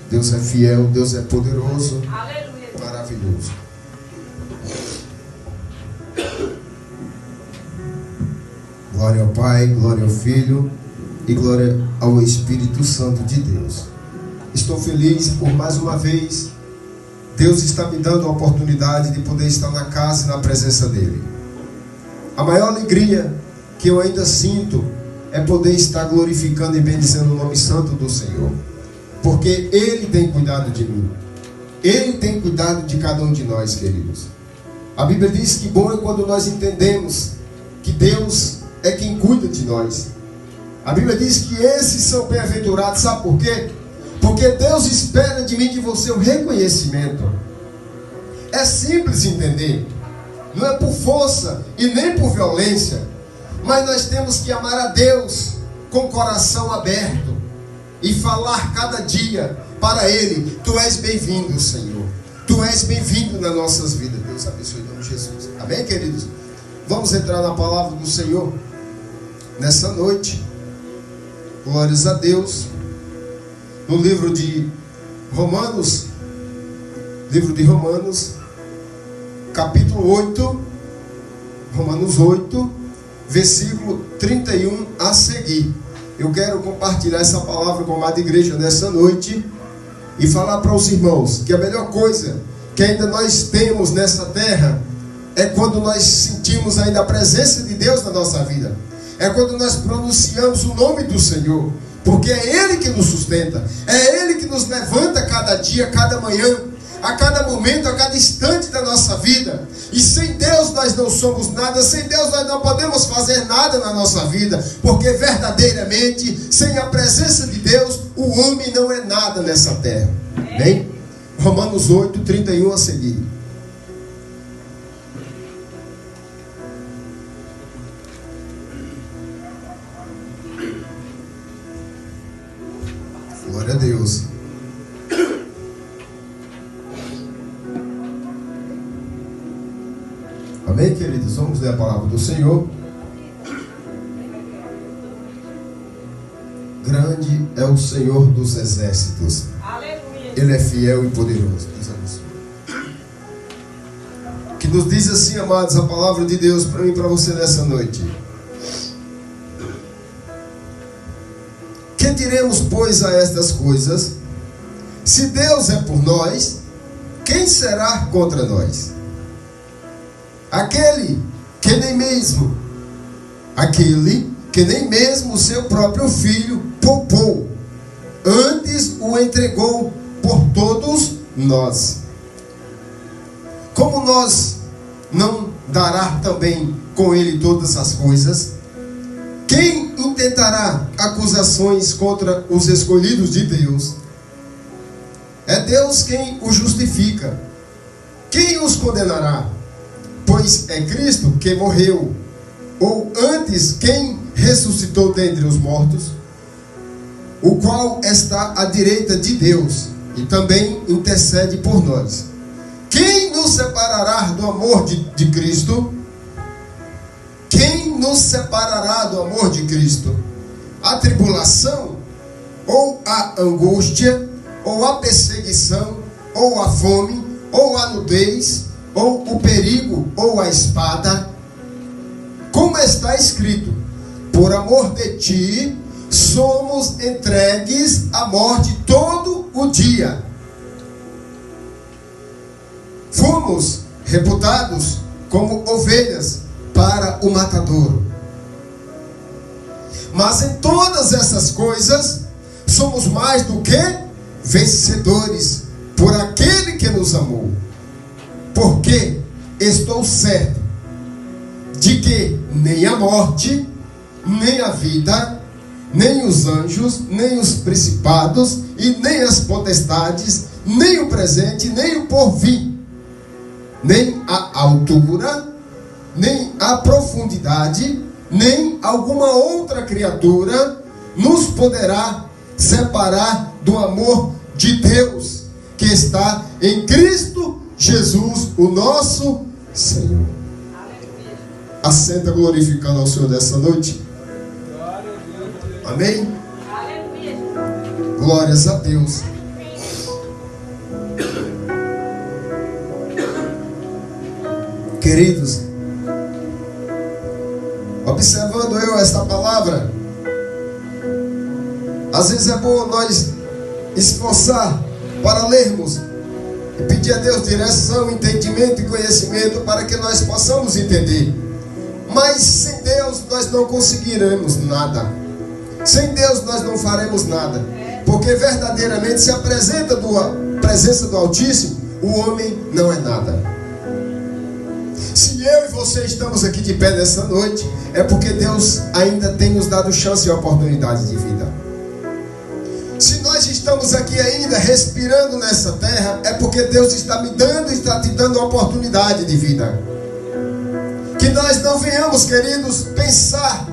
Deus é fiel, Deus é poderoso. Aleluia. Maravilhoso. Glória ao Pai, glória ao Filho e glória ao Espírito Santo de Deus. Estou feliz por mais uma vez. Deus está me dando a oportunidade de poder estar na casa e na presença dEle. A maior alegria que eu ainda sinto é poder estar glorificando e bendizendo o nome santo do Senhor. Porque Ele tem cuidado de mim. Ele tem cuidado de cada um de nós, queridos. A Bíblia diz que bom é quando nós entendemos que Deus é quem cuida de nós. A Bíblia diz que esses são bem-aventurados. Sabe por quê? Porque Deus espera de mim e de você um reconhecimento. É simples entender. Não é por força e nem por violência. Mas nós temos que amar a Deus com o coração aberto e falar cada dia para Ele: Tu és bem-vindo, Senhor. Tu és bem-vindo nas nossas vidas. Deus abençoe em nome de Jesus. Amém, queridos? Vamos entrar na palavra do Senhor nessa noite. Glórias a Deus. No livro de Romanos, capítulo 8, Romanos 8, versículo 31 a seguir. Eu quero compartilhar essa palavra com a amada igreja nessa noite e falar para os irmãos que a melhor coisa que ainda nós temos nessa terra é quando nós sentimos ainda a presença de Deus na nossa vida. É quando nós pronunciamos o nome do Senhor. Porque é Ele que nos sustenta. É Ele que nos levanta cada dia, cada manhã, a cada momento, a cada instante da nossa vida. E sem Deus nós não somos nada. Sem Deus nós não podemos fazer nada na nossa vida. Porque verdadeiramente, sem a presença de Deus, o homem não é nada nessa terra. Bem? Romanos 8, 31 a seguir. Glória a Deus. Amém, queridos? Vamos ler a palavra do Senhor. Grande é o Senhor dos exércitos. Aleluia. Ele é fiel e poderoso. Deus abençoe. Que nos diz assim, amados, a palavra de Deus para mim e para você nessa noite. Que diremos, pois, a estas coisas? Se Deus é por nós, quem será contra nós? Aquele que nem mesmo o seu próprio filho poupou, antes o entregou por todos nós. Como nós não dará também com ele todas as coisas? Quem intentará acusações contra os escolhidos de Deus? É Deus quem os justifica. Quem os condenará? Pois é Cristo que morreu, ou antes quem ressuscitou dentre os mortos, o qual está à direita de Deus e também intercede por nós. Quem nos separará do amor de Cristo? Quem nos separará do amor de Cristo? A tribulação, ou a angústia, ou a perseguição, ou a fome, ou a nudez, ou o perigo, ou a espada? Como está escrito: por amor de ti, somos entregues à morte todo o dia. Fomos reputados como ovelhas para o matadouro. Mas em todas essas coisas somos mais do que vencedores por aquele que nos amou. Porque estou certo de que nem a morte, nem a vida, nem os anjos, nem os principados, e nem as potestades, nem o presente, nem o porvir, nem a altura, nem a profundidade, nem alguma outra criatura nos poderá separar do amor de Deus que está em Cristo Jesus, o nosso Senhor. Assenta glorificando ao Senhor dessa noite. Amém? Glórias a Deus. Queridos, observando eu esta palavra, às vezes é bom nós esforçar para lermos e pedir a Deus direção, entendimento e conhecimento para que nós possamos entender. Mas sem Deus nós não conseguiremos nada. Sem Deus nós não faremos nada. Porque verdadeiramente se apresenta a presença do Altíssimo, o homem não é nada. Se eu e você estamos aqui de pé nessa noite, é porque Deus ainda tem nos dado chance e oportunidade de vida. Se nós estamos aqui ainda respirando nessa terra, é porque Deus está me dando e está te dando a oportunidade de vida. Que nós não venhamos, queridos, pensar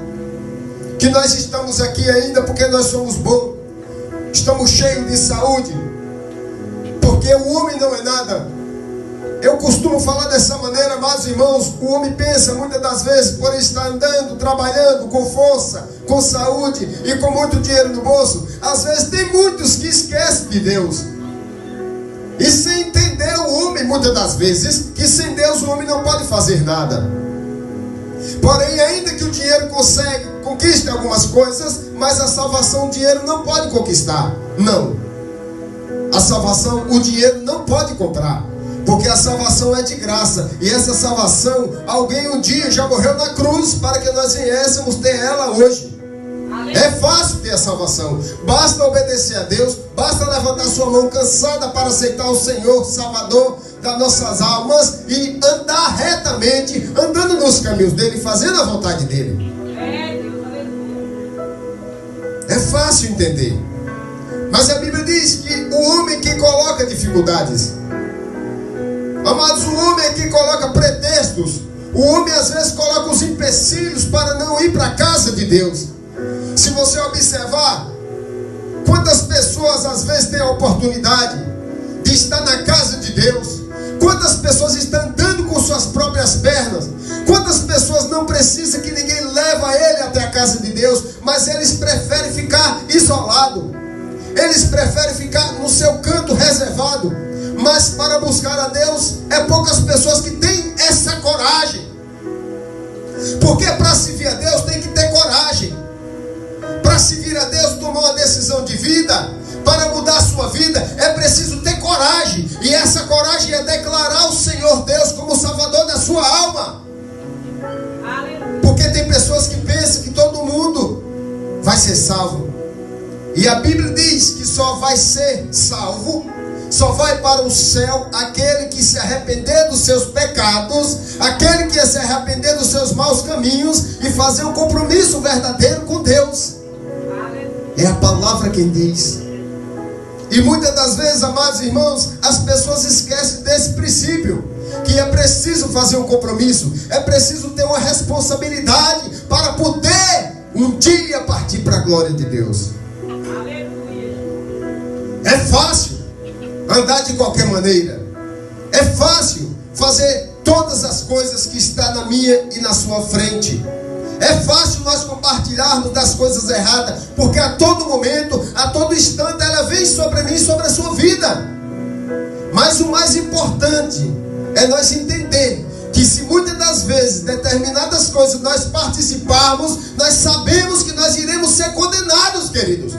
que nós estamos aqui ainda porque nós somos bons, estamos cheios de saúde, porque o homem não é nada. Eu costumo falar dessa maneira, amados irmãos. O homem pensa muitas das vezes, por estar andando, trabalhando com força, com saúde e com muito dinheiro no bolso, às vezes tem muitos que esquecem de Deus. E sem entender o homem, muitas das vezes, que sem Deus o homem não pode fazer nada. Porém, ainda que o dinheiro conquiste algumas coisas, mas a salvação o dinheiro não pode conquistar. Não. A salvação o dinheiro não pode comprar. Porque a salvação é de graça. E essa salvação, alguém um dia já morreu na cruz para que nós viéssemos ter ela hoje. Amém. É fácil ter a salvação. Basta obedecer a Deus. Basta levantar sua mão cansada para aceitar o Senhor, Salvador das nossas almas, e andar retamente, andando nos caminhos dele, fazendo a vontade dele. É fácil entender. Mas a Bíblia diz que o homem que coloca dificuldades, amados, o homem é que coloca pretextos. O homem às vezes coloca os empecilhos para não ir para a casa de Deus. Se você observar, quantas pessoas às vezes têm a oportunidade de estar na casa de Deus, quantas pessoas estão andando com suas próprias pernas, quantas pessoas não precisam que ninguém leve ele até a casa de Deus, mas eles preferem ficar isolados, eles preferem ficar no seu canto reservado. Mas para buscar a Deus, é poucas pessoas que têm essa coragem. Porque para servir a Deus tem que ter coragem. Para servir a Deus, tomar uma decisão de vida, para mudar a sua vida, é preciso ter coragem. E essa coragem é declarar o Senhor Deus como o Salvador da sua alma. Porque tem pessoas que pensam que todo mundo vai ser salvo. E a Bíblia diz que só vai ser salvo, só vai para o céu aquele que se arrepender dos seus pecados, aquele que se arrepender dos seus maus caminhos e fazer um compromisso verdadeiro com Deus. É a palavra quem diz. E muitas das vezes, amados irmãos, as pessoas esquecem desse princípio, que é preciso fazer um compromisso, é preciso ter uma responsabilidade para poder um dia partir para a glória de Deus. É fácil andar de qualquer maneira. É fácil fazer todas as coisas que está na minha e na sua frente. É fácil nós compartilharmos das coisas erradas, porque a todo momento, a todo instante, ela vem sobre mim, sobre a sua vida. Mas o mais importante é nós entender que se muitas das vezes determinadas coisas nós participarmos, nós sabemos que nós iremos ser condenados, queridos.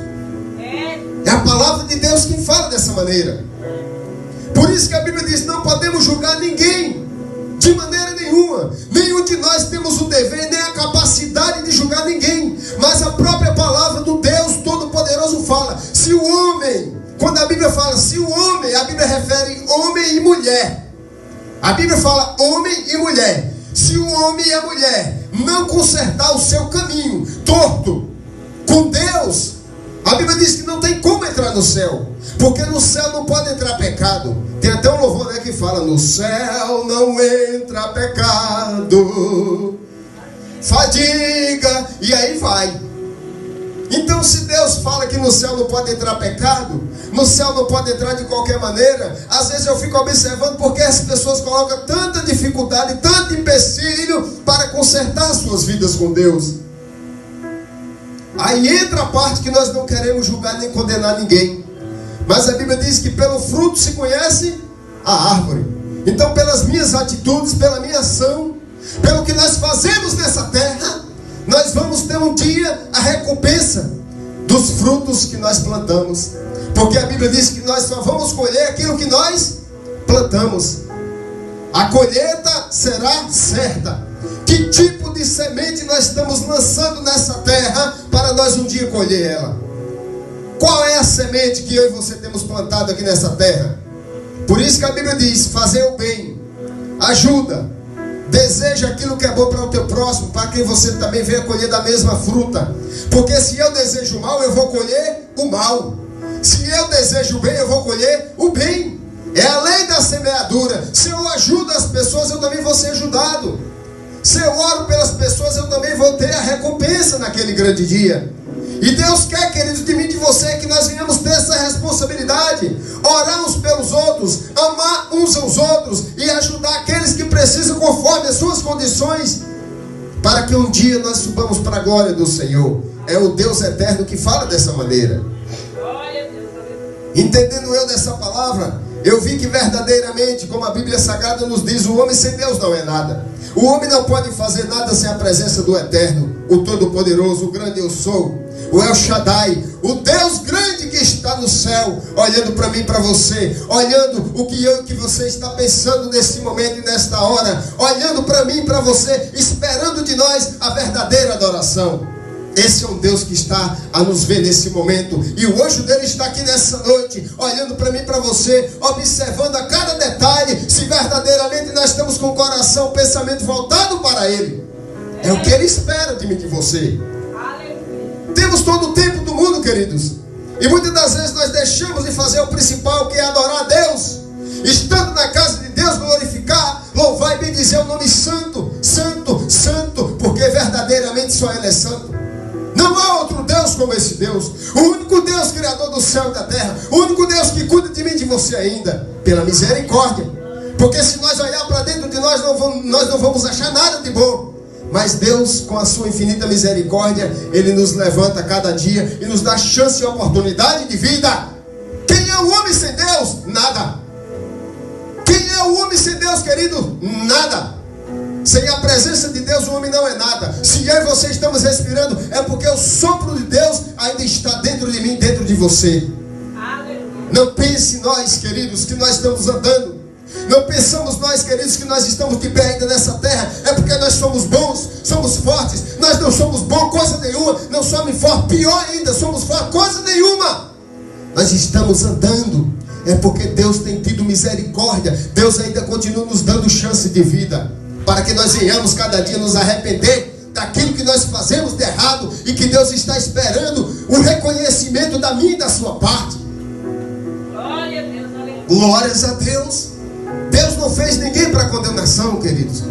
É a palavra de Deus que fala dessa maneira. Por isso que a Bíblia diz: não podemos julgar ninguém de maneira nenhuma. Nenhum de nós temos o dever nem a capacidade de julgar ninguém. Mas a própria palavra do Deus Todo-Poderoso fala: se o homem, quando a Bíblia fala se o homem, a Bíblia refere homem e mulher. A Bíblia fala homem e mulher. Se o homem e a mulher não consertar o seu caminho torto com Deus, a Bíblia diz que não tem como entrar no céu, porque no céu não pode entrar pecado. Tem até um louvor, né, que fala: no céu não entra pecado, fadiga, e aí vai. Então, se Deus fala que no céu não pode entrar pecado, no céu não pode entrar de qualquer maneira, às vezes eu fico observando porque as pessoas colocam tanta dificuldade, tanto empecilho para consertar suas vidas com Deus. Aí entra a parte que nós não queremos julgar nem condenar ninguém. Mas a Bíblia diz que pelo fruto se conhece a árvore. Então, pelas minhas atitudes, pela minha ação, pelo que nós fazemos nessa terra, nós vamos ter um dia a recompensa dos frutos que nós plantamos. Porque a Bíblia diz que nós só vamos colher aquilo que nós plantamos. A colheita será certa. Que tipo de semente nós estamos lançando nessa terra para nós um dia colher ela? Qual é a semente que eu e você temos plantado aqui nessa terra? Por isso que a Bíblia diz: fazer o bem, ajuda, deseja aquilo que é bom para o teu próximo, para que você também venha colher da mesma fruta. Porque se eu desejo o mal, eu vou colher o mal. Se eu desejo o bem, eu vou colher o bem. É a lei da semeadura. Se eu ajudo as pessoas, eu também vou ser ajudado. Se eu oro pelas pessoas, eu também vou ter a recompensa naquele grande dia. E Deus quer, queridos, de mim e de você, que nós venhamos ter essa responsabilidade. Orar uns pelos outros, amar uns aos outros e ajudar aqueles que precisam conforme as suas condições, para que um dia nós subamos para a glória do Senhor. É o Deus eterno que fala dessa maneira. Entendendo eu dessa palavra, eu vi que verdadeiramente, como a Bíblia Sagrada nos diz, o homem sem Deus não é nada. O homem não pode fazer nada sem a presença do Eterno, o Todo-Poderoso, o grande eu sou, o El Shaddai, o Deus grande que está no céu, olhando para mim e para você, olhando o que eu e que você está pensando nesse momento e nesta hora, olhando para mim e para você, esperando de nós a verdadeira adoração. Esse é um Deus que está a nos ver nesse momento. E o anjo dele está aqui nessa noite, olhando para mim e para você, observando a cada detalhe, se verdadeiramente nós estamos com o coração, o pensamento voltado para ele. É o que ele espera de mim e de você. Temos todo o tempo do mundo, queridos. E muitas das vezes nós deixamos de fazer o principal, que é adorar a Deus. Estando na casa de Deus, glorificar, louvar e bendizer o nome santo, santo, santo, porque verdadeiramente só ele é santo. Não há outro Deus como esse Deus. O único Deus criador do céu e da terra. O único Deus que cuida de mim e de você ainda. Pela misericórdia. Porque se nós olhar para dentro de nós, nós não vamos achar nada de bom. Mas Deus, com a sua infinita misericórdia, Ele nos levanta cada dia e nos dá chance e oportunidade de vida. Quem é o homem sem Deus? Nada. Quem é o homem sem Deus, querido? Nada. Sem a presença de Deus, o homem não é nada. Se eu e você estamos respirando, é porque o sopro de Deus ainda está dentro de mim, dentro de você. Não pense nós, queridos, que nós estamos andando. Não pensamos nós, queridos, que nós estamos de pé ainda nessa terra. É porque nós somos bons, somos fortes. Nós não somos bons, coisa nenhuma. Não somos fortes, pior ainda, somos fortes, coisa nenhuma. Nós estamos andando. É porque Deus tem tido misericórdia. Deus ainda continua nos dando chance de vida, para que nós venhamos cada dia nos arrepender daquilo que nós fazemos de errado, e que Deus está esperando o reconhecimento da minha e da sua parte. Glória a Deus, aleluia. Glórias a Deus. Deus não fez ninguém para condenação, queridos.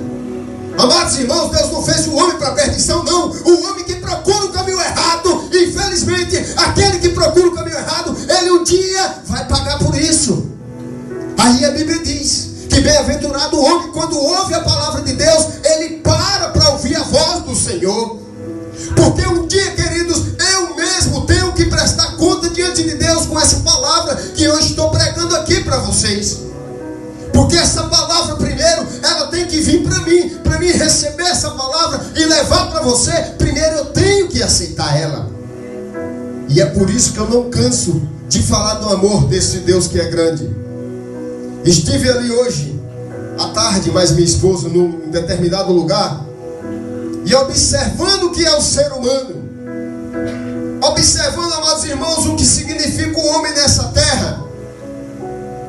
Amados irmãos, Deus não fez o homem para perdição, não. O homem que procura o caminho errado, infelizmente, aquele que procura o caminho errado, ele um dia vai pagar por isso. Aí a Bíblia diz que bem-aventurado o homem, quando ouve a palavra de Deus, ele para ouvir a voz do Senhor. Porque um dia, queridos, eu mesmo tenho que prestar conta diante de Deus com essa palavra que eu estou pregando aqui para vocês. Porque essa palavra, primeiro, ela tem que vir para mim receber essa palavra e levar para você. Primeiro eu tenho que aceitar ela. E é por isso que eu não canso de falar do amor desse Deus que é grande. Estive ali hoje, à tarde, mais minha esposa, num determinado lugar, e observando o que é o ser humano, observando, amados irmãos, o que significa o homem nessa terra.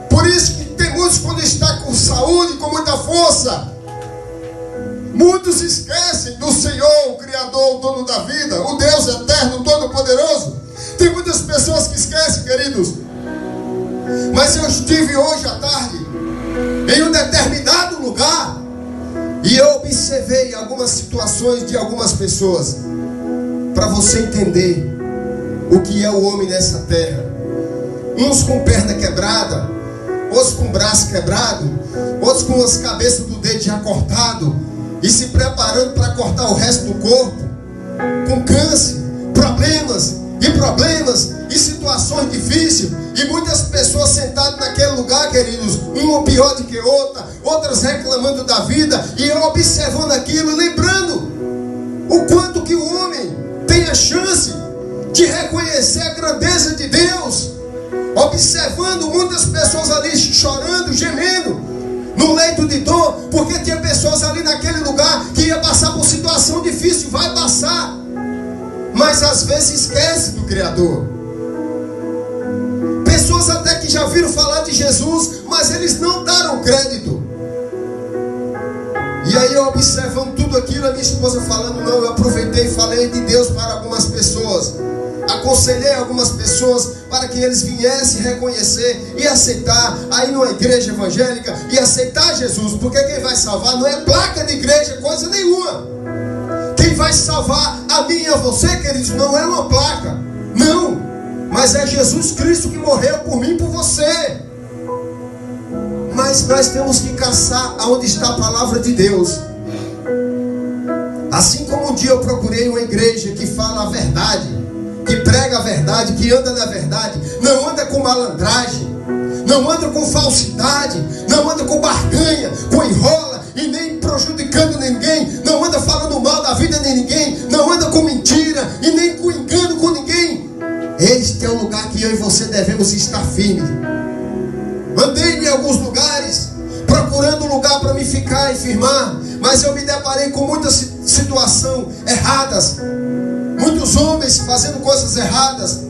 Por isso que tem muitos, quando está com saúde, com muita força, muitos esquecem do Senhor, o Criador, o dono da vida, o Deus eterno, o Todo-Poderoso. Tem muitas pessoas que esquecem, queridos. Mas eu estive hoje à tarde em um determinado lugar e eu observei algumas situações de algumas pessoas, para você entender o que é o homem nessa terra. Uns com perna quebrada, outros com braço quebrado, outros com as cabeças do dedo já cortado e se preparando para cortar o resto do corpo, com câncer, problemas e situações difíceis, e muitas pessoas sentadas naquele lugar, queridos, um uma pior do que outra, outras reclamando da vida, e eu observando aquilo, lembrando o quanto que o homem tem a chance de reconhecer a grandeza de Deus, observando muitas pessoas ali chorando, gemendo no leito de dor, porque tinha pessoas ali naquele lugar que ia passar por situação difícil, vai passar, mas às vezes esquece do Criador. Pessoas até que já viram falar de Jesus, mas eles não deram crédito. E aí eu observando tudo aquilo, a minha esposa falando, não, eu aproveitei e falei de Deus para algumas pessoas, aconselhei algumas pessoas para que eles viessem reconhecer e aceitar aí numa igreja evangélica e aceitar Jesus, porque quem vai salvar não é placa de igreja, coisa nenhuma. Quem vai salvar a mim e a você, queridos, não é uma placa, não, mas é Jesus Cristo que morreu por mim e por você. Mas nós temos que caçar aonde está a palavra de Deus. Assim como um dia eu procurei uma igreja que fala a verdade, que prega a verdade, que anda na verdade, não anda com malandragem, não anda com falsidade, não anda com barganha, com enrola e nem prejudicando ninguém, não anda falando mal da vida de ninguém, não anda com mentira e nem com engano com ninguém. Este é o lugar que eu e você devemos estar firmes. Andei em alguns lugares procurando um lugar para me ficar e firmar, mas eu me deparei com muitas situações erradas, muitos homens fazendo coisas erradas,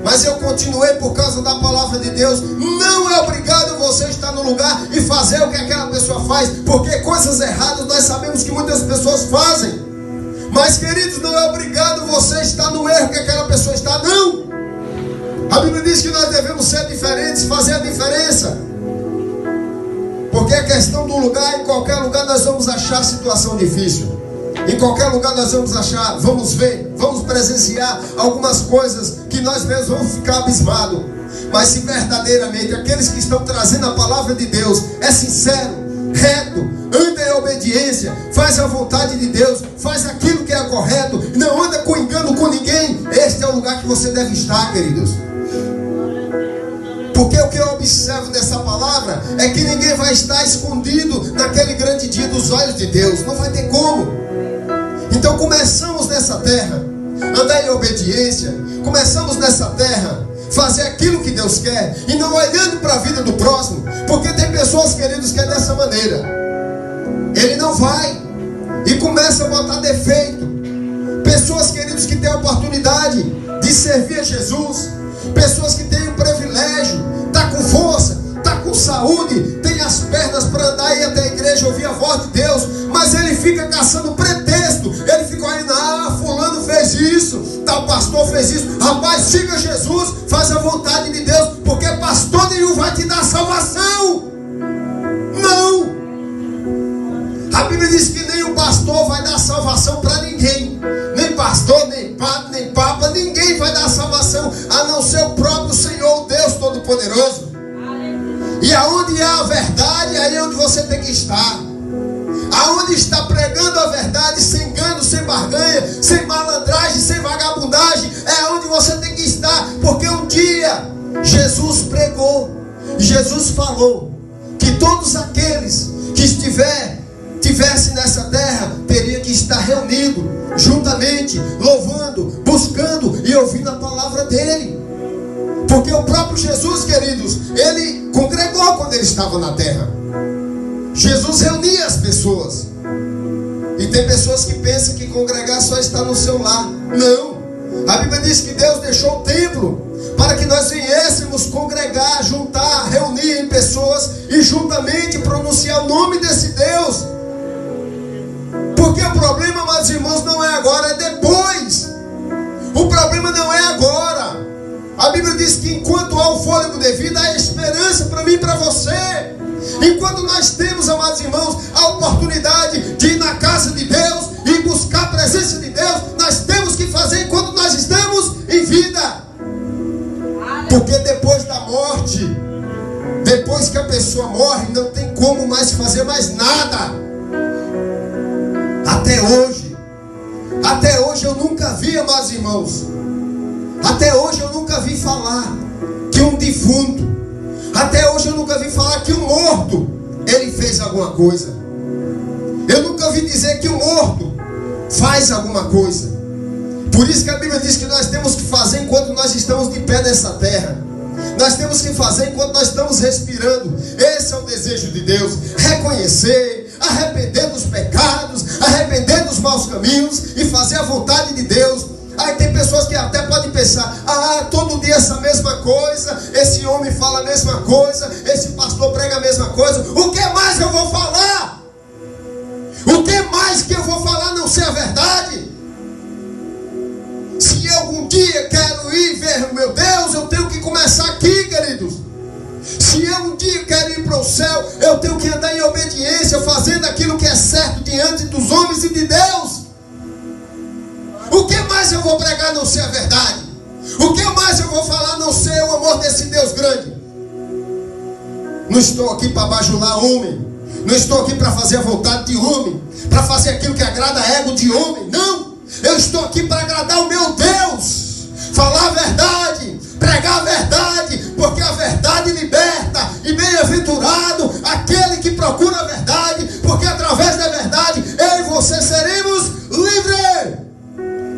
mas eu continuei por causa da palavra de Deus. Não é obrigado você estar no lugar e fazer o que aquela pessoa faz, porque coisas erradas nós sabemos que muitas pessoas fazem, mas queridos, não é obrigado você estar no erro que aquela pessoa está, não. A Bíblia diz que nós devemos ser diferentes, fazer a diferença, porque a questão do lugar, em qualquer lugar nós vamos achar situação difícil, em qualquer lugar nós vamos achar, vamos ver, vamos presenciar algumas coisas que nós mesmos vamos ficar abismados. Mas se verdadeiramente aqueles que estão trazendo a palavra de Deus é sincero, reto, anda em obediência, faz a vontade de Deus, faz aquilo que é correto, não anda com engano com ninguém, este é o lugar que você deve estar, queridos. Porque o que eu observo dessa palavra é que ninguém vai estar escondido naquele grande dia dos olhos de Deus, não vai ter como. Então começamos nessa terra andar em obediência, começamos nessa terra fazer aquilo que Deus quer e não olhando para a vida do próximo, porque tem pessoas, queridos, que é dessa maneira, ele não vai e começa a botar defeito. Pessoas, queridos, que têm a oportunidade de servir a Jesus, pessoas que têm o privilégio, está com força, está com saúde, tem as pernas para andar e ir até a igreja ouvir a voz de Deus, mas ele fica caçando pretexto, ele fica olhando, fulano fez isso, tal pastor fez isso. Rapaz, siga Jesus, faz a vontade de Deus, porque pastor nenhum vai te dar salvação. Não. A Bíblia diz que nem o pastor vai dar salvação para ninguém, nem pastor, nem padre, nem papa, ninguém vai dar salvação, a não ser o próprio Senhor, Deus Todo-Poderoso. E aonde há a verdade, aí é onde você tem que estar. Aonde está pregando a verdade, sem engano, sem barganha, sem malandragem, sem vagabundagem, é onde você tem que estar. Porque um dia Jesus pregou, Jesus falou que todos aqueles que estivessem nessa terra teriam que estar reunidos juntamente, louvando, buscando e ouvindo a palavra dele. Porque o próprio Jesus, queridos, ele congregou quando ele estava na terra. Jesus reunia as pessoas. E tem pessoas que pensam que congregar só está no seu lar. Não. A Bíblia diz que Deus deixou o templo para que nós viéssemos congregar, juntar, reunir em pessoas e juntamente pronunciar o nome desse Deus. Porque o problema, amados irmãos, não é agora, é depois. O problema não é agora. A Bíblia diz que enquanto há o fôlego de vida, há esperança para mim e para você. Enquanto nós temos, amados irmãos, a oportunidade de ir na casa de Deus e buscar a presença de Deus, nós temos que fazer enquanto nós estamos em vida. Porque depois da morte, depois que a pessoa morre, não tem como mais fazer mais nada. Até hoje eu nunca vi, amados irmãos, até hoje eu nunca vi falar que um defunto, Até hoje eu nunca vi falar que o morto, ele fez alguma coisa. Eu nunca vi dizer que o morto faz alguma coisa. Por isso que a Bíblia diz que nós temos que fazer enquanto nós estamos de pé nessa terra. Nós temos que fazer enquanto nós estamos respirando. Esse é o desejo de Deus. Reconhecer, arrepender dos pecados, arrepender dos maus caminhos e fazer a vontade de Deus. Aí tem pessoas que até podem pensar: todo dia essa mesma coisa, esse homem fala a mesma coisa, esse pastor prega a mesma coisa. O que mais eu vou falar? O que mais que eu vou falar a não ser a verdade? Se eu algum dia quero ir ver o meu Deus, eu tenho que começar aqui, queridos. Se eu um dia quero ir para o céu, eu tenho que andar em obediência, fazendo aquilo que é certo diante dos homens e de Deus. O que mais eu vou pregar a não ser a verdade? O que mais eu vou falar a não ser o amor desse Deus grande? Não estou aqui para bajular homem. Não estou aqui para fazer a vontade de homem, para fazer aquilo que agrada a ego de homem. Não! Eu estou aqui para agradar o meu Deus. Falar a verdade, pregar a verdade, porque a verdade liberta. E bem-aventurado aquele que procura a verdade, porque através da verdade eu e você seremos livres.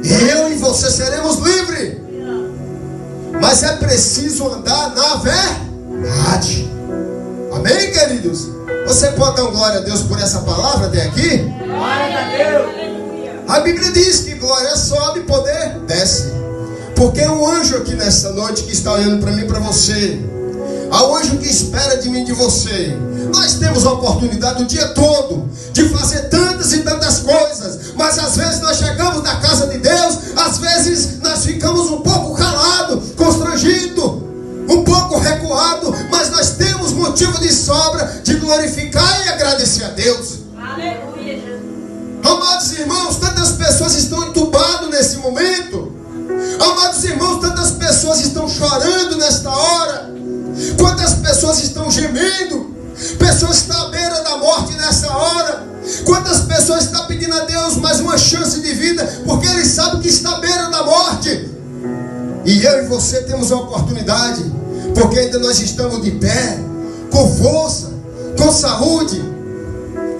Eu e você seremos livres. Mas é preciso andar na verdade. Amém, queridos? Você pode dar glória a Deus por essa palavra até aqui? Glória a Deus. A Bíblia diz que glória sobe e poder desce. Porque é um anjo aqui nessa noite que está olhando para mim e para você. Há um anjo que espera de mim e de você. Nós temos a oportunidade o dia todo de fazer tantas e tantas coisas. Mas às vezes nós chegamos na casa de Deus, às vezes nós ficamos um pouco calados, constrangidos, um pouco recuado, mas nós temos motivo de sobra de glorificar e agradecer a Deus. Aleluia, Jesus. Amados irmãos, tantas pessoas estão entubadas nesse momento. Amados irmãos, tantas pessoas estão chorando nesta hora. Quantas pessoas estão gemendo. Pessoas estão à beira da morte nessa hora. Quantas pessoas estão pedindo a Deus mais uma chance de vida, porque eles sabem que está à beira da morte. E eu e você temos a oportunidade, porque ainda nós estamos de pé, com força, com saúde.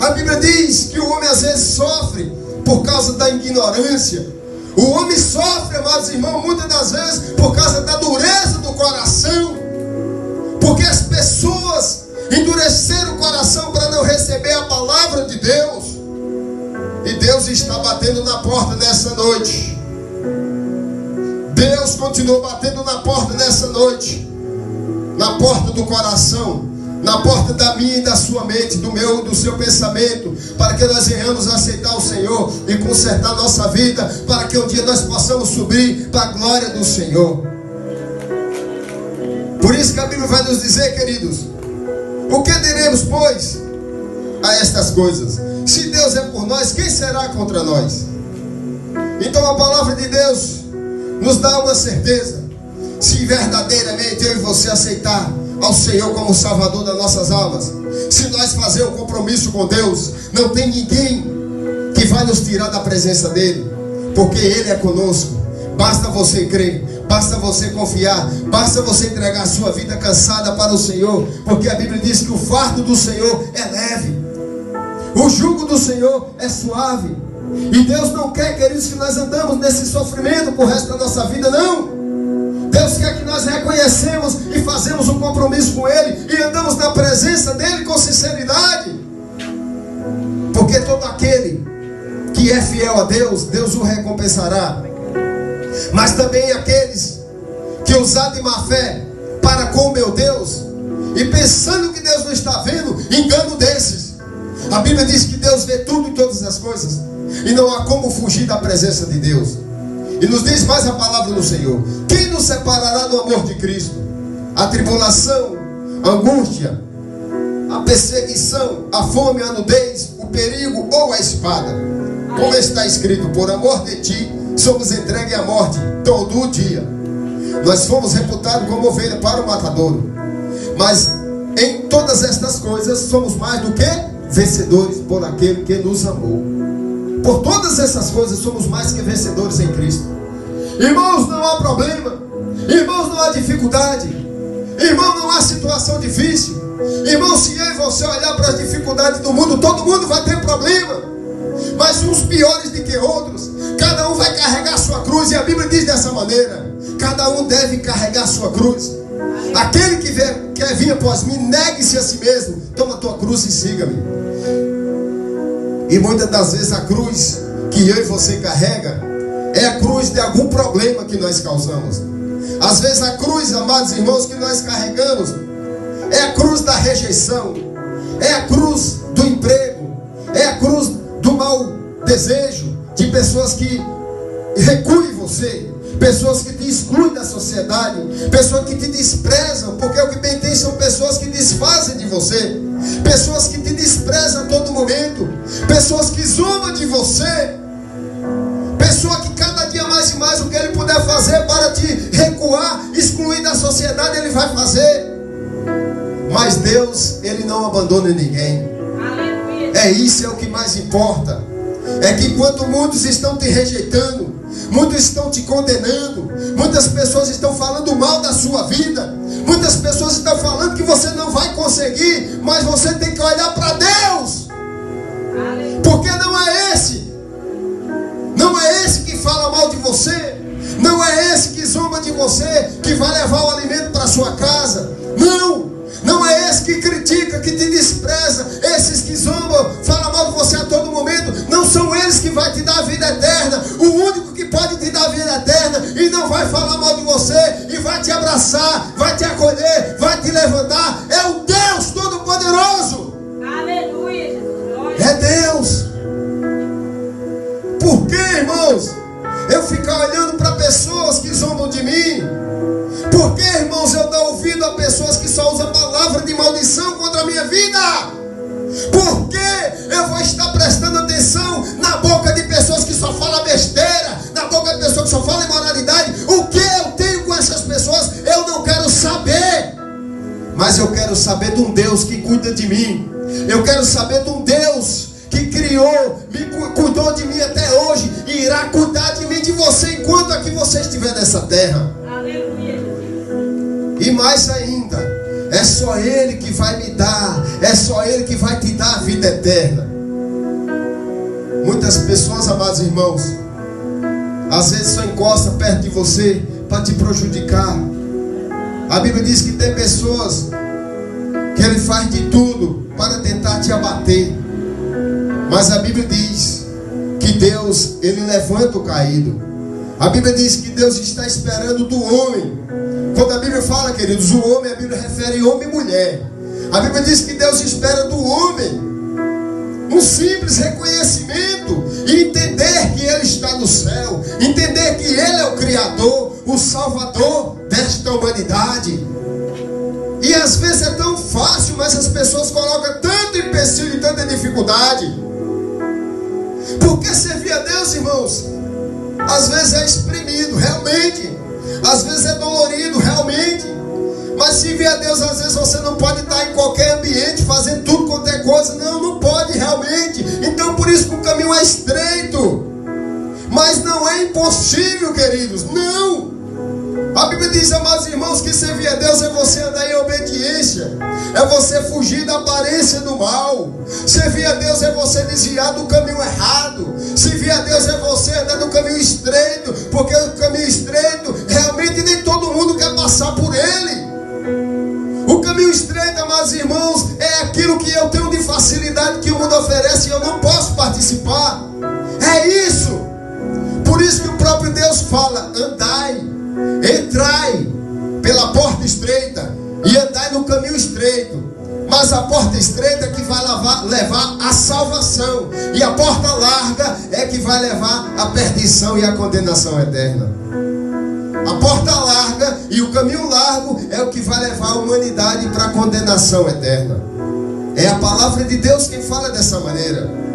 A Bíblia diz que o homem às vezes sofre por causa da ignorância. O homem sofre, amados irmãos, muitas das vezes por causa da dureza do coração. Porque as pessoas endureceram o coração para não receber a palavra de Deus. E Deus está batendo na porta nessa noite. Deus continua batendo na porta nessa noite. Na porta do coração, na porta da minha e da sua mente, do meu e do seu pensamento, para que nós venhamos aceitar o Senhor e consertar nossa vida, para que um dia nós possamos subir para a glória do Senhor. Por isso que a Bíblia vai nos dizer, queridos: o que diremos, pois, a estas coisas? Se Deus é por nós, quem será contra nós? Então a palavra de Deus nos dá uma certeza. Se verdadeiramente eu e você aceitar ao Senhor como Salvador das nossas almas, se nós fazer um compromisso com Deus, não tem ninguém que vai nos tirar da presença dEle, porque Ele é conosco. Basta você crer, basta você confiar, basta você entregar a sua vida cansada para o Senhor, porque a Bíblia diz que o fardo do Senhor é leve, o jugo do Senhor é suave. E Deus não quer, queridos, que nós andamos nesse sofrimento por resto da nossa vida, não. Deus quer que nós reconhecemos e fazemos um compromisso com Ele e andamos na presença dEle com sinceridade. Porque todo aquele que é fiel a Deus, Deus o recompensará. Mas também aqueles que usar de má fé para com meu Deus e pensando que Deus não está vendo, engano desses. A Bíblia diz que Deus vê tudo e todas as coisas, e não há como fugir da presença de Deus. E nos diz mais a palavra do Senhor: quem nos separará do amor de Cristo? A tribulação, a angústia, a perseguição, a fome, a nudez, o perigo ou a espada? Como está escrito: por amor de ti somos entregues à morte todo o dia. Nós fomos reputados como ovelha para o matadouro. Mas em todas estas coisas somos mais do que vencedores por aquele que nos amou. Por todas essas coisas somos mais que vencedores em Cristo. Irmãos, não há problema. Irmãos, não há dificuldade. Irmão, não há situação difícil. Irmão, se eu e você olhar para as dificuldades do mundo, todo mundo vai ter problema, mas uns piores do que outros. Cada um vai carregar a sua cruz, e a Bíblia diz dessa maneira: cada um deve carregar a sua cruz. Aquele que quer vir após mim, negue-se a si mesmo, toma a tua cruz e siga-me. E muitas das vezes a cruz que eu e você carrega é a cruz de algum problema que nós causamos. Às vezes a cruz, amados irmãos, que nós carregamos é a cruz da rejeição, é a cruz do emprego, é a cruz do mau desejo, de pessoas que recuem você, pessoas que te excluem da sociedade, pessoas que te desprezam, porque o que bem tem são pessoas que desfazem de você, pessoas que te desprezam a todo momento, pessoas que zombam de você, pessoa que cada dia mais e mais o que ele puder fazer para te recuar, excluir da sociedade, ele vai fazer. Mas Deus, ele não abandona ninguém. É isso, é o que mais importa. É que enquanto muitos estão te rejeitando, muitos estão te condenando, muitas pessoas estão falando mal da sua vida, muitas pessoas estão falando que você não vai conseguir, mas você tem que olhar para Deus, porque não é esse que fala mal de você, não é esse que zomba de você, que vai levar o alimento para sua casa. Não é esse que critica, que te despreza. Esses que zombam, falam mal de você a todo momento, não são eles que vai te dar a vida eterna. O único que pode te dar a vida eterna e não vai falar mal de você, e vai te abraçar, vai te acolher, vai te levantar, é o Deus Todo-Poderoso. Aleluia, Jesus. É Deus. Por que, irmãos, eu ficar olhando para pessoas que zombam de mim? Por que, irmãos, eu dou ouvido a pessoas que só usam palavra de maldição contra a minha vida? Por que eu vou estar prestando atenção na boca de pessoas que só falam besteira, na boca de pessoas que só falam imoralidade? O que eu tenho com essas pessoas? Eu não quero saber. Mas eu quero saber de um Deus que cuida de mim. Eu quero saber de um Deus que criou, cuidou de mim até hoje e irá cuidar de mim, de você, enquanto aqui você estiver nessa terra. Aleluia. E mais ainda, é só Ele que vai me dar, é só Ele que vai te dar a vida eterna. Muitas pessoas, amados irmãos, às vezes só encosta perto de você para te prejudicar. A Bíblia diz que tem pessoas que Ele faz de tudo para tentar te abater. Mas a Bíblia diz que Deus, Ele levanta o caído. A Bíblia diz que Deus está esperando do homem. Quando a Bíblia fala, queridos, o homem, a Bíblia refere homem e mulher. A Bíblia diz que Deus espera do homem um simples reconhecimento e entender que Ele está no céu, entender que Ele é o Criador, o Salvador desta humanidade. E às vezes é tão fácil, mas as pessoas colocam tanto empecilho e tanta dificuldade. Porque servir a Deus, irmãos, às vezes é exprimido, realmente. Às vezes é dolorido, realmente. Mas servir a Deus, às vezes você não pode estar em qualquer ambiente, fazendo tudo quanto é coisa. Não pode realmente. Então por isso que o caminho é estreito. Mas não é impossível, queridos. Não. A Bíblia diz, amados irmãos, que servir a Deus é você andar em obediência, é você fugir da aparência do mal. Servir a Deus é você desviar do caminho errado. Servir a Deus é você andar no caminho estreito, porque o caminho estreito, realmente nem todo mundo quer passar por ele. O caminho estreito, amados irmãos, é aquilo que eu tenho de facilidade que o mundo oferece e eu não posso participar. É isso. Por isso que o próprio Deus fala, andai, entrai pela porta estreita e andai no caminho estreito. Mas a porta estreita é que vai levar a salvação, e a porta larga é que vai levar a perdição e a condenação eterna. A porta larga e o caminho largo é o que vai levar a humanidade para a condenação eterna. É a palavra de Deus quem fala dessa maneira.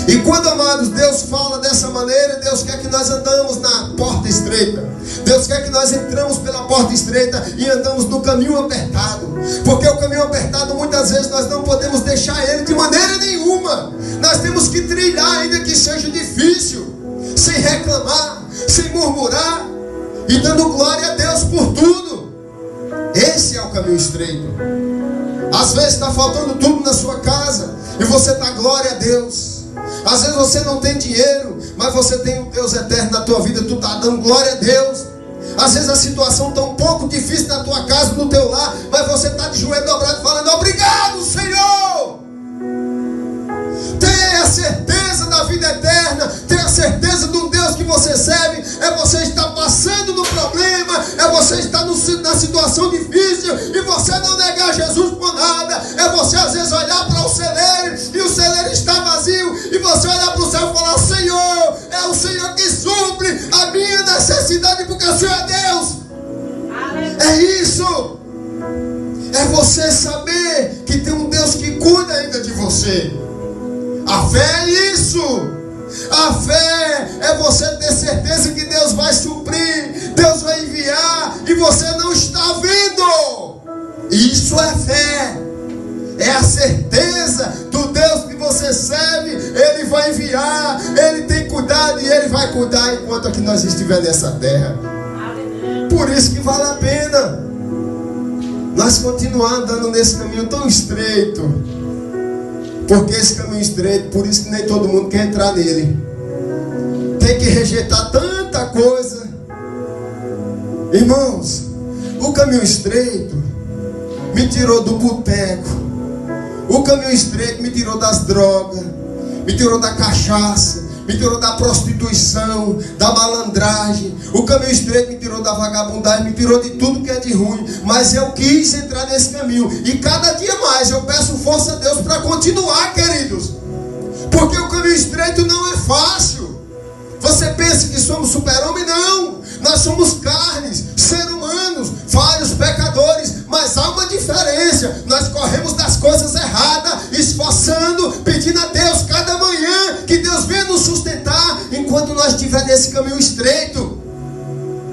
E quando, amados, Deus fala dessa maneira, Deus quer que nós andamos na porta estreita. Deus quer que nós entramos pela porta estreita e andamos no caminho apertado. Porque o caminho apertado, muitas vezes, nós não podemos deixar ele de maneira nenhuma. Nós temos que trilhar, ainda que seja difícil, sem reclamar, sem murmurar, e dando glória a Deus por tudo. Esse é o caminho estreito. Às vezes está faltando tudo na sua casa e você dá glória a Deus. Às vezes você não tem dinheiro, mas você tem um Deus eterno na tua vida, tu está dando glória a Deus. Às vezes a situação está um pouco difícil na tua casa, no teu lar, mas você está de joelho dobrado falando: obrigado, Senhor. Tenha certeza da vida eterna, tenha certeza do Deus que você serve. É você estar passando no problema, é você estar na situação difícil e você não negar Jesus por nada. É você às vezes olhar para o celeiro e o celeiro está vazio e você olhar para o céu e falar: Senhor, é o Senhor que supre a minha necessidade, porque o Senhor é Deus. É isso. É você saber que tem um Deus que cuida ainda de você. A fé é isso. A fé é você ter certeza que Deus vai suprir, Deus vai enviar e você não está vendo. Isso é fé. É a certeza do Deus que você serve. Ele vai enviar, Ele tem cuidado e Ele vai cuidar enquanto aqui nós estivermos nessa terra. Por isso que vale a pena nós continuar andando nesse caminho tão estreito. Porque esse caminho estreito, por isso que nem todo mundo quer entrar nele. Tem que rejeitar tanta coisa. Irmãos, o caminho estreito me tirou do boteco. O caminho estreito me tirou das drogas, me tirou da cachaça, me tirou da prostituição, da malandragem. O caminho estreito me tirou da vagabundagem, me tirou de tudo que é de ruim. Mas eu quis entrar nesse caminho. E cada dia mais eu peço força a Deus para continuar, queridos. Porque o caminho estreito não é fácil. Você pensa que somos super-homem? Não. Nós somos carnes, seres humanos, falhos, pecadores. Mas há uma diferença. Nós corremos das coisas erradas, esforçando, pedindo a Deus cada manhã que Deus venha nos sustentar enquanto nós estivermos nesse caminho estreito.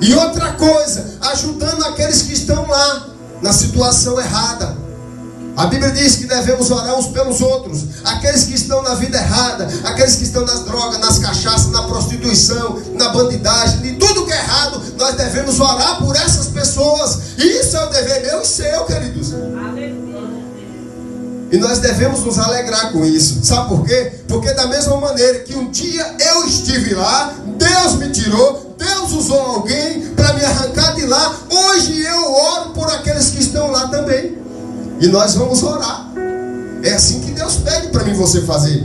E outra coisa, ajudando aqueles que estão lá na situação errada. A Bíblia diz que devemos orar uns pelos outros. Aqueles que estão na vida errada, aqueles que estão nas drogas, nas cachaças, na prostituição, na bandidagem, de tudo que é errado, nós devemos orar por essas pessoas. E isso é o dever meu e seu, queridos. E nós devemos nos alegrar com isso. Sabe por quê? Porque da mesma maneira que um dia eu estive lá, Deus me tirou, Deus usou alguém para me arrancar de lá. Hoje eu oro por aqueles que estão lá também. E nós vamos orar. É assim que Deus pede para mim e você fazer.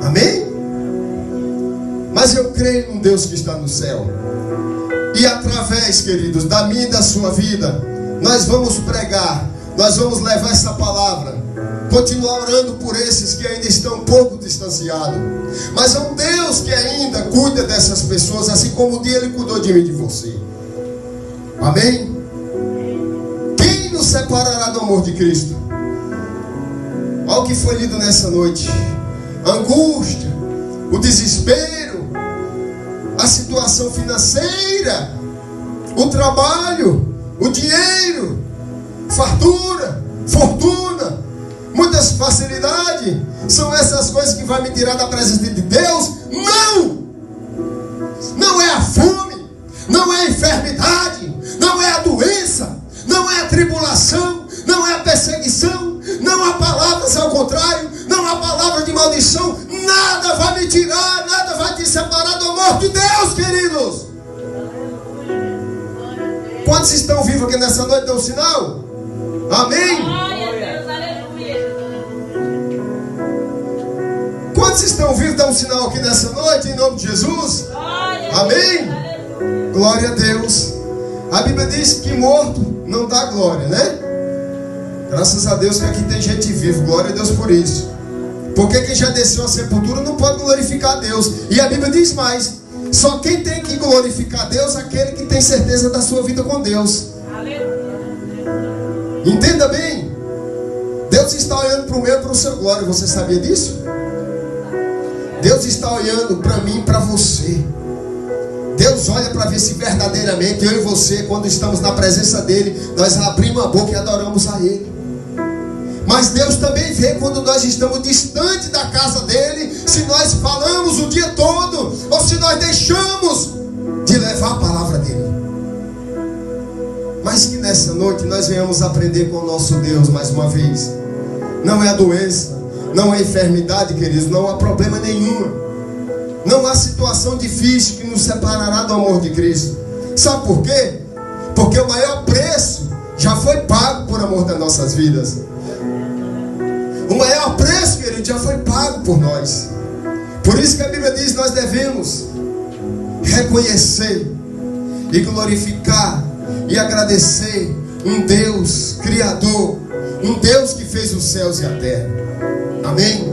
Amém? Mas eu creio num Deus que está no céu. E através, queridos, da minha e da sua vida, nós vamos pregar, nós vamos levar essa palavra, continuar orando por esses que ainda estão um pouco distanciados. Mas é um Deus que ainda cuida dessas pessoas, assim como o dia Ele cuidou de mim e de você. Amém? Quem nos separará do amor de Cristo? Olha o que foi lido nessa noite. A angústia, o desespero, a situação financeira, o trabalho, o dinheiro, fartura, fortuna, muitas facilidades. São essas coisas que vão me tirar da presença de Deus? Não! Não é a fome, não é a enfermidade, não é a doença, não é a tribulação, não é a perseguição, não há palavras ao contrário, não há palavras de maldição. Nada vai me tirar, nada vai te separar do amor de Deus, queridos. Quantos estão vivos aqui nessa noite? Dão um sinal? Amém? Glória a Deus, aleluia. Quantos estão vivos? Dão um sinal aqui nessa noite, em nome de Jesus? Glória a Amém? Deus, aleluia. Glória a Deus. A Bíblia diz que morto não dá glória, né? Graças a Deus que aqui tem gente viva. Glória a Deus por isso. Porque quem já desceu à sepultura não pode glorificar a Deus. E a Bíblia diz mais: só quem tem que glorificar a Deus é aquele que tem certeza da sua vida com Deus. Entenda bem. Deus está olhando para o meu e para o seu. Glória, você sabia disso? Deus está olhando para mim e para você. Deus olha para ver se verdadeiramente eu e você, quando estamos na presença dEle, nós abrimos a boca e adoramos a Ele. Mas Deus também vê quando nós estamos distante da casa dEle, se nós falamos o dia todo, ou se nós deixamos de levar a palavra dEle. Mas que nessa noite nós venhamos aprender com o nosso Deus mais uma vez. Não é a doença, não é a enfermidade, queridos, não há problema nenhum. Não há situação difícil que nos separará do amor de Cristo. Sabe por quê? Porque o maior preço já foi pago por amor das nossas vidas. O maior preço, querido, já foi pago por nós. Por isso que a Bíblia diz que nós devemos reconhecer e glorificar e agradecer um Deus Criador, um Deus que fez os céus e a terra. Amém?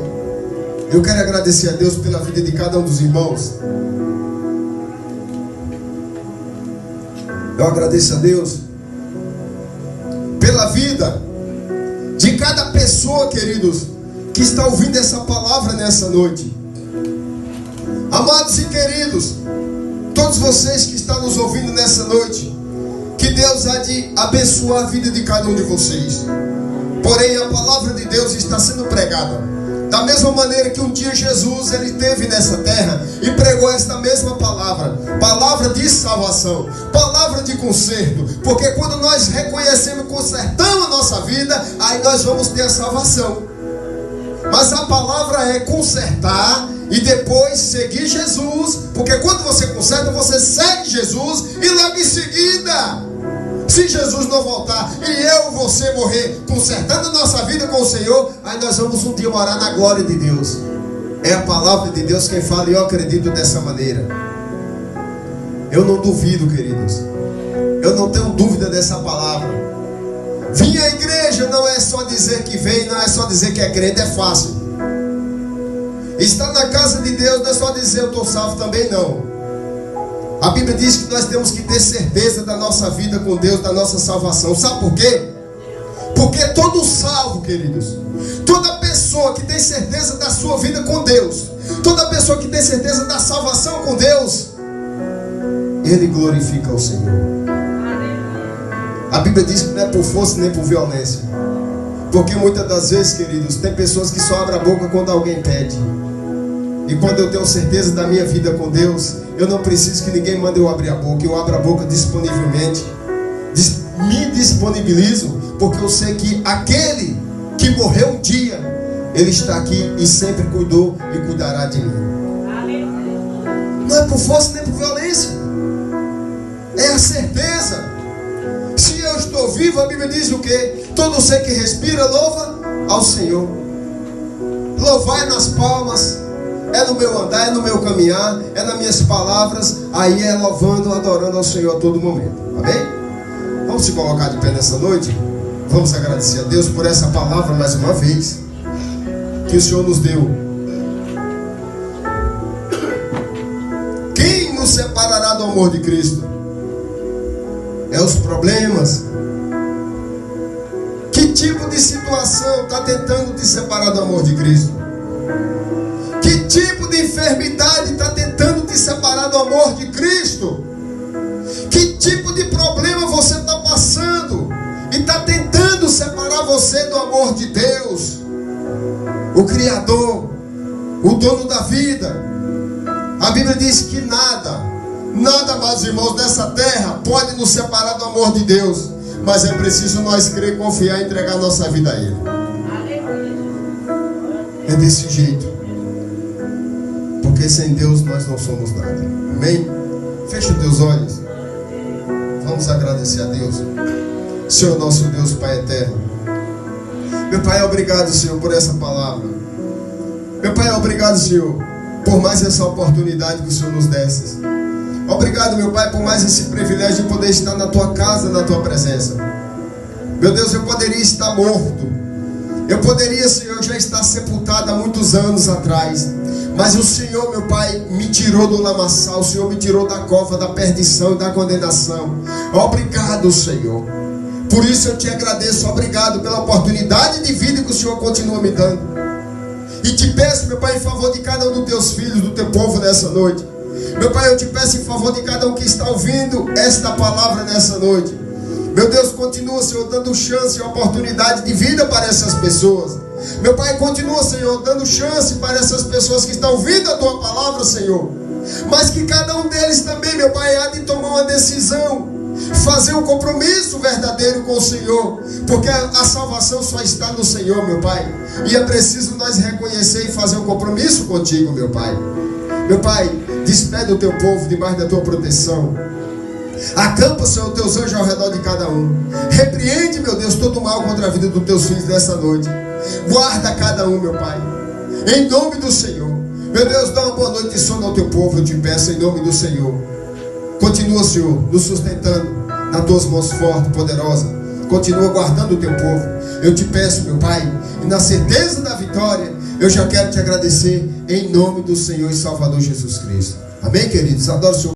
Eu quero agradecer a Deus pela vida de cada um dos irmãos. Eu agradeço a Deus pela vida de cada pessoa, queridos, que está ouvindo essa palavra nessa noite. Amados e queridos, todos vocês que estão nos ouvindo nessa noite, que Deus há de abençoar a vida de cada um de vocês. Porém, a palavra de Deus está sendo pregada da mesma maneira que um dia Jesus, ele esteve nessa terra e pregou esta mesma palavra, palavra de salvação, palavra de conserto, porque quando nós reconhecemos e consertamos a nossa vida, aí nós vamos ter a salvação. Mas a palavra é consertar e depois seguir Jesus, porque quando você conserta, você segue Jesus e logo em seguida, se Jesus não voltar e eu, você morrer consertando a nossa vida com o Senhor, aí nós vamos um dia morar na glória de Deus. É a palavra de Deus quem fala e eu acredito dessa maneira. Eu não duvido, queridos. Eu não tenho dúvida dessa palavra. Vir à igreja não é só dizer que vem, não é só dizer que é crente, é fácil. Estar na casa de Deus não é só dizer eu estou salvo também, não. A Bíblia diz que nós temos que ter certeza da nossa vida com Deus, da nossa salvação. Sabe por quê? Porque todo salvo, queridos, toda pessoa que tem certeza da sua vida com Deus, toda pessoa que tem certeza da salvação com Deus, ele glorifica o Senhor. A Bíblia diz que não é por força nem por violência. Porque muitas das vezes, queridos, tem pessoas que só abrem a boca quando alguém pede. E quando eu tenho certeza da minha vida com Deus, eu não preciso que ninguém mande eu abrir a boca. Eu abro a boca disponivelmente. Me disponibilizo, porque eu sei que aquele que morreu um dia, ele está aqui e sempre cuidou e cuidará de mim. Não é por força nem por violência. É a certeza. Se eu estou vivo, a Bíblia diz o quê? Todo ser que respira, louva ao Senhor. Louvai nas palmas. É no meu andar, é no meu caminhar, é nas minhas palavras. Aí é louvando, adorando ao Senhor a todo momento. Amém? Vamos se colocar de pé nessa noite. Vamos agradecer a Deus por essa palavra mais uma vez que o Senhor nos deu. Quem nos separará do amor de Cristo? É os problemas. Que tipo de situação está tentando te separar do amor de Cristo? Que tipo de enfermidade está tentando te separar do amor de Cristo? Que tipo de problema você está passando e está tentando separar você do amor de Deus? O Criador, o dono da vida. A Bíblia diz que nada, mais, irmãos, nessa terra pode nos separar do amor de Deus. Mas é preciso nós crer, confiar e entregar nossa vida a Ele. É desse jeito. Porque sem Deus nós não somos nada. Amém? Feche os teus olhos. Vamos agradecer a Deus. Senhor nosso Deus, Pai eterno. Meu Pai, obrigado, Senhor, por essa palavra. Meu Pai, obrigado, Senhor, por mais essa oportunidade que o Senhor nos desse. Obrigado, meu Pai, por mais esse privilégio de poder estar na Tua casa, na Tua presença. Meu Deus, eu poderia estar morto. Eu poderia, Senhor, já estar sepultado há muitos anos atrás. Mas o Senhor, meu Pai, me tirou do lamaçal. O Senhor me tirou da cova da perdição e da condenação. Obrigado, Senhor. Por isso eu te agradeço. Obrigado pela oportunidade de vida que o Senhor continua me dando. E te peço, meu Pai, em favor de cada um dos teus filhos, do teu povo nessa noite. Meu Pai, eu te peço em favor de cada um que está ouvindo esta palavra nessa noite. Meu Deus, continua, Senhor, dando chance e oportunidade de vida para essas pessoas. Meu Pai, continua, Senhor, dando chance para essas pessoas que estão ouvindo a Tua palavra, Senhor. Mas que cada um deles também, meu Pai, há de tomar uma decisão fazer um compromisso verdadeiro com o Senhor, porque a salvação só está no Senhor, meu Pai, e é preciso nós reconhecer e fazer um compromisso contigo, meu Pai. Meu Pai, despede o teu povo debaixo da tua proteção. Acampa, Senhor, os teus anjos ao redor de cada um. Repreende, meu Deus, todo o mal contra a vida dos teus filhos nessa noite. Guarda cada um, meu Pai, em nome do Senhor. Meu Deus, dá uma boa noite de sono ao teu povo, eu te peço em nome do Senhor. Continua, Senhor, nos sustentando nas tuas mãos fortes, poderosas. Continua guardando o teu povo. Eu te peço, meu Pai, e na certeza da vitória, eu já quero te agradecer em nome do Senhor e Salvador Jesus Cristo. Amém, queridos? Adoro o Senhor.